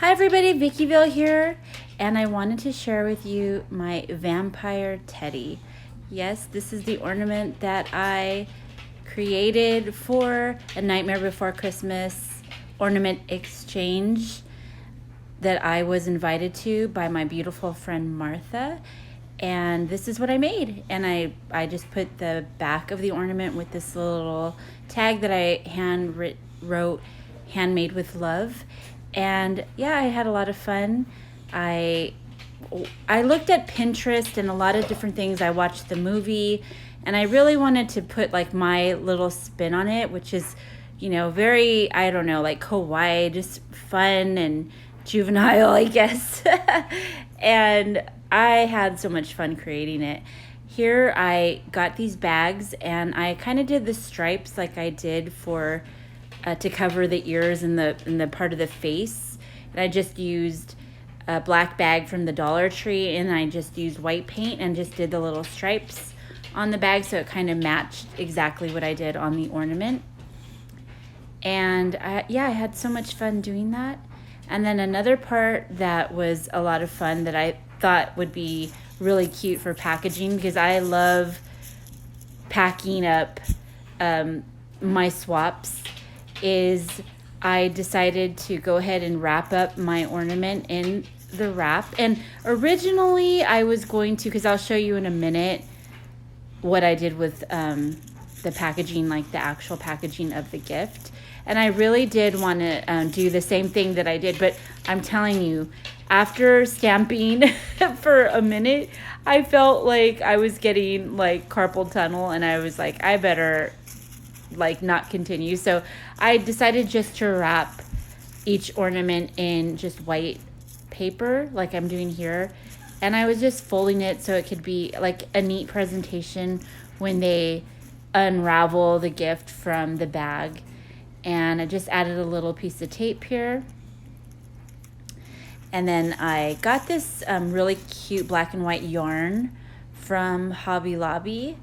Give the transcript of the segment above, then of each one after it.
Hi everybody, Vickyville here, and I wanted to share with you my vampire teddy. Yes, this is the ornament that I created for A Nightmare Before Christmas ornament exchange that I was invited to by my beautiful friend Martha. And this is what I made. And I just put the back of the ornament with this little tag that I wrote, handmade with love. And yeah, I had a lot of fun. I looked at Pinterest and a lot of different things. I watched the movie, and I really wanted to put like my little spin on it, which is, very, I don't know, like kawaii, just fun and juvenile, I guess. And I had so much fun creating it. Here I got these bags, and I kind of did the stripes like I did for to cover the ears and the part of the face. And I just used a black bag from the Dollar Tree, and I just used white paint and just did the little stripes on the bag so it kind of matched exactly what I did on the ornament. And I had so much fun doing that. And then another part that was a lot of fun that I thought would be really cute for packaging, because I love packing up my swaps, is I decided to go ahead and wrap up my ornament in the wrap. And originally I was going to, because I'll show you in a minute what I did with the packaging, like the actual packaging of the gift. And I really did want to do the same thing that I did. But I'm telling you, after stamping for a minute, I felt like I was getting like carpal tunnel, and I was like, I better like not continue. So I decided just to wrap each ornament in just white paper like I'm doing here, and I was just folding it so it could be like a neat presentation when they unravel the gift from the bag. And I just added a little piece of tape here, and then I got this really cute black and white yarn from Hobby Lobby.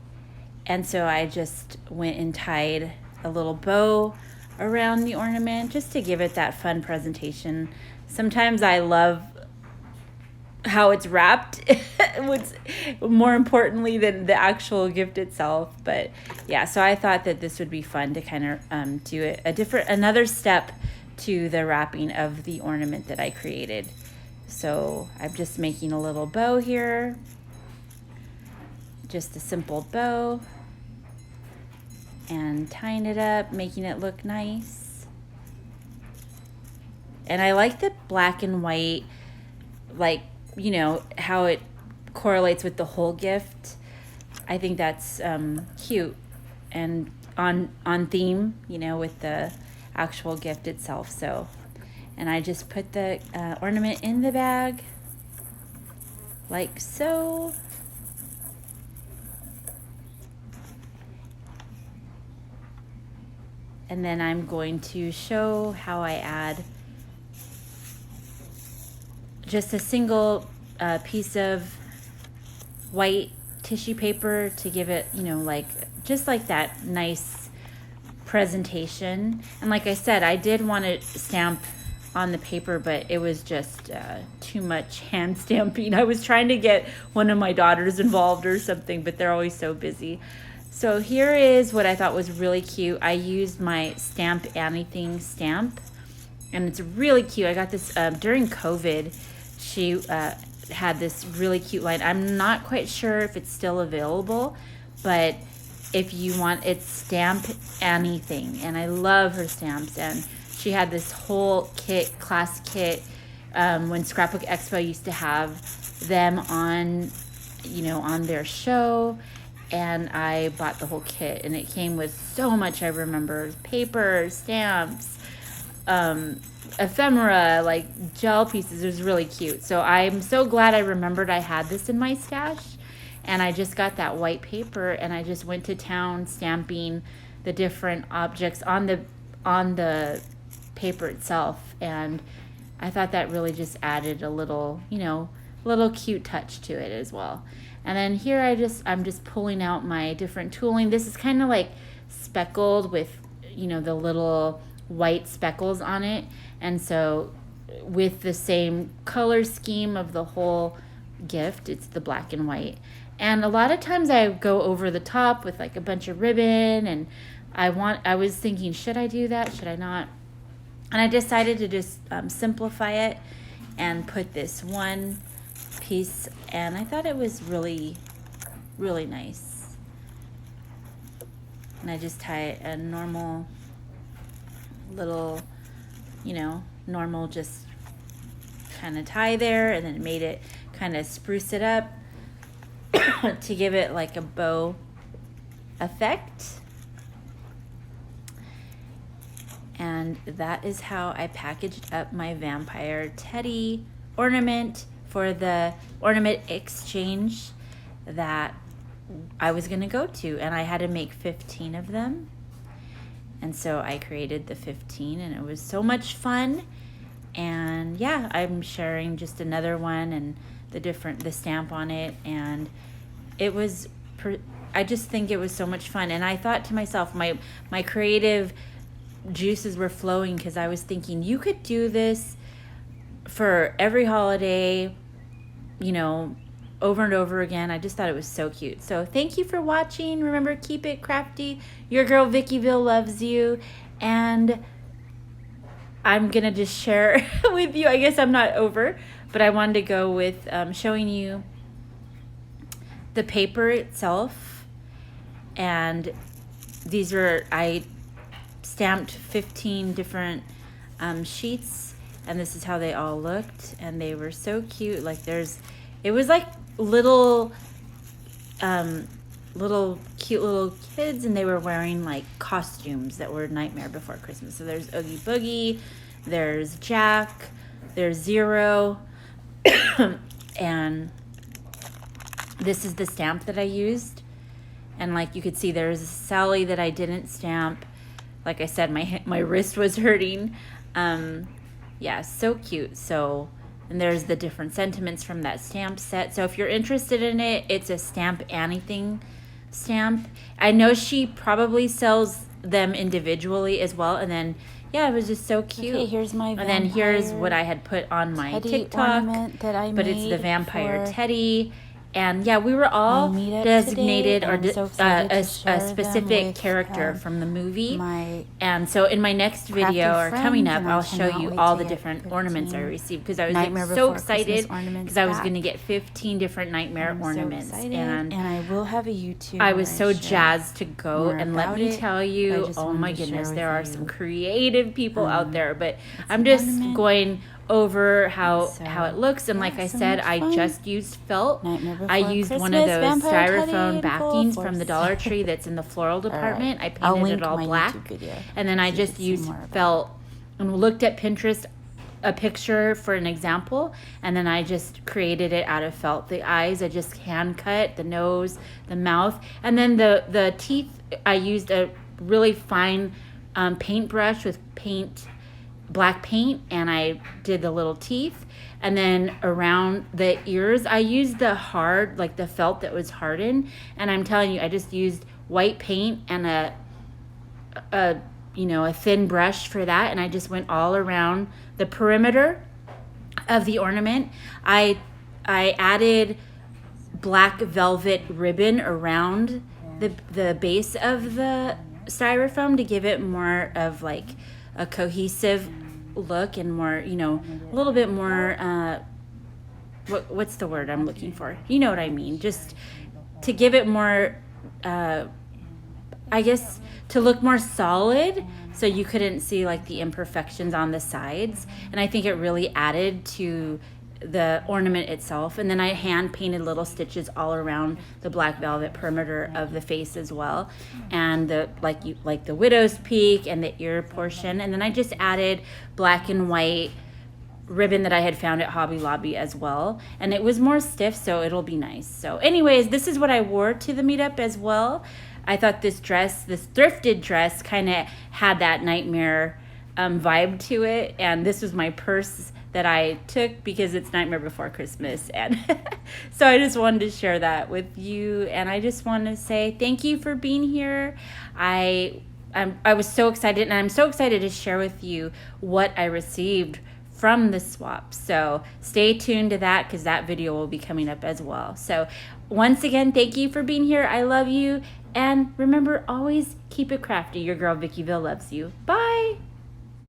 And so I just went and tied a little bow around the ornament just to give it that fun presentation. Sometimes I love how it's wrapped, what's more importantly than the actual gift itself. But yeah, so I thought that this would be fun to kind of do another step to the wrapping of the ornament that I created. So I'm just making a little bow here. Just a simple bow, and tying it up, making it look nice. And I like the black and white, like, how it correlates with the whole gift. I think that's cute and on theme, with the actual gift itself. So, and I just put the ornament in the bag like so. And then I'm going to show how I add just a single piece of white tissue paper to give it, just like that nice presentation. And like I said, I did want to stamp on the paper, but it was just too much hand stamping. I was trying to get one of my daughters involved or something, but they're always so busy. So here is what I thought was really cute. I used my Stamp Anything stamp, and it's really cute. I got this during COVID. She had this really cute line. I'm not quite sure if it's still available, but if you want, it's Stamp Anything. And I love her stamps. And she had this whole class kit, when Scrapbook Expo used to have them on, on their show. And I bought the whole kit, and it came with so much. I remember paper, stamps, ephemera, like gel pieces. It was really cute. So I'm so glad I remembered I had this in my stash. And I just got that white paper, and I just went to town stamping the different objects on the paper itself. And I thought that really just added a little, little cute touch to it as well. And then here I'm just pulling out my different tooling. This is kind of like speckled with, the little white speckles on it. And so with the same color scheme of the whole gift. It's the black and white. And a lot of times I go over the top with like a bunch of ribbon, and I was thinking, should I do that? Should I not? And I decided to just simplify it and put this one piece, and I thought it was really, really nice. And I just tie a normal little, normal just kind of tie there, and then made it kind of spruce it up to give it like a bow effect. And that is how I packaged up my vampire teddy ornament for the ornament exchange that I was going to go to. And I had to make 15 of them. And so I created the 15, and it was so much fun. And yeah, I'm sharing just another one and the stamp on it. And it was, I just think it was so much fun. And I thought to myself, my creative juices were flowing, because I was thinking, you could do this for every holiday, over and over again. I just thought it was so cute. So thank you for watching. Remember, keep it crafty. Your girl Vickyville loves you. And I'm gonna just share with you, I guess I'm not over, but I wanted to go with showing you the paper itself. And I stamped 15 different sheets, and this is how they all looked, and they were so cute. Like it was like little cute little kids, and they were wearing like costumes that were Nightmare Before Christmas. So there's Oogie Boogie, there's Jack, there's Zero, and this is the stamp that I used. And like you could see, there's Sally that I didn't stamp. Like I said, my wrist was hurting. Yeah, so cute. So, and there's the different sentiments from that stamp set. So if you're interested in it, it's a Stamp Anything stamp. I know she probably sells them individually as well. And then, yeah, it was just so cute. Okay, here's my and then here's what I had put on my TikTok. That I but it's the vampire teddy. And yeah, we were all designated or a specific character from the movie. And so in my next video or coming up, I'll show you all the different ornaments I received, because I was like, so excited, because I was going to get 15 different Nightmare ornaments. And I will have a YouTube. I was so jazzed to go. And let me tell you, oh my goodness, there are some creative people out there. But I'm just going over how it looks. And like I said, I just used felt. I used one of those styrofoam backings from the Dollar Tree that's in the floral department. I painted it all black, and then I just used felt and looked at Pinterest a picture for an example, and then I just created it out of felt. The eyes I just hand cut, the nose, the mouth, and then the teeth I used a really fine paintbrush with black paint, and I did the little teeth. And then around the ears, I used the felt that was hardened. And I'm telling you, I just used white paint and a thin brush for that. And I just went all around the perimeter of the ornament. I added black velvet ribbon around the base of the styrofoam to give it more of like a cohesive look, and more, a little bit more, what's the word I'm looking for? You know what I mean? Just to give it more, I guess, to look more solid, so you couldn't see like the imperfections on the sides. And I think it really added to the ornament itself. And then I hand painted little stitches all around the black velvet perimeter of the face as well, and the like the widow's peak and the ear portion. And then I just added black and white ribbon that I had found at Hobby Lobby as well, and it was more stiff, so it'll be nice. So anyways, this is what I wore to the meetup as well. I thought this thrifted dress, kind of had that Nightmare vibe to it, and this was my purse that I took because it's Nightmare Before Christmas. And so I just wanted to share that with you. And I just want to say thank you for being here. I was so excited, and I'm so excited to share with you what I received from the swap. So stay tuned to that because that video will be coming up as well. So once again, thank you for being here. I love you. And remember, always keep it crafty. Your girl, Vickyville, loves you. Bye.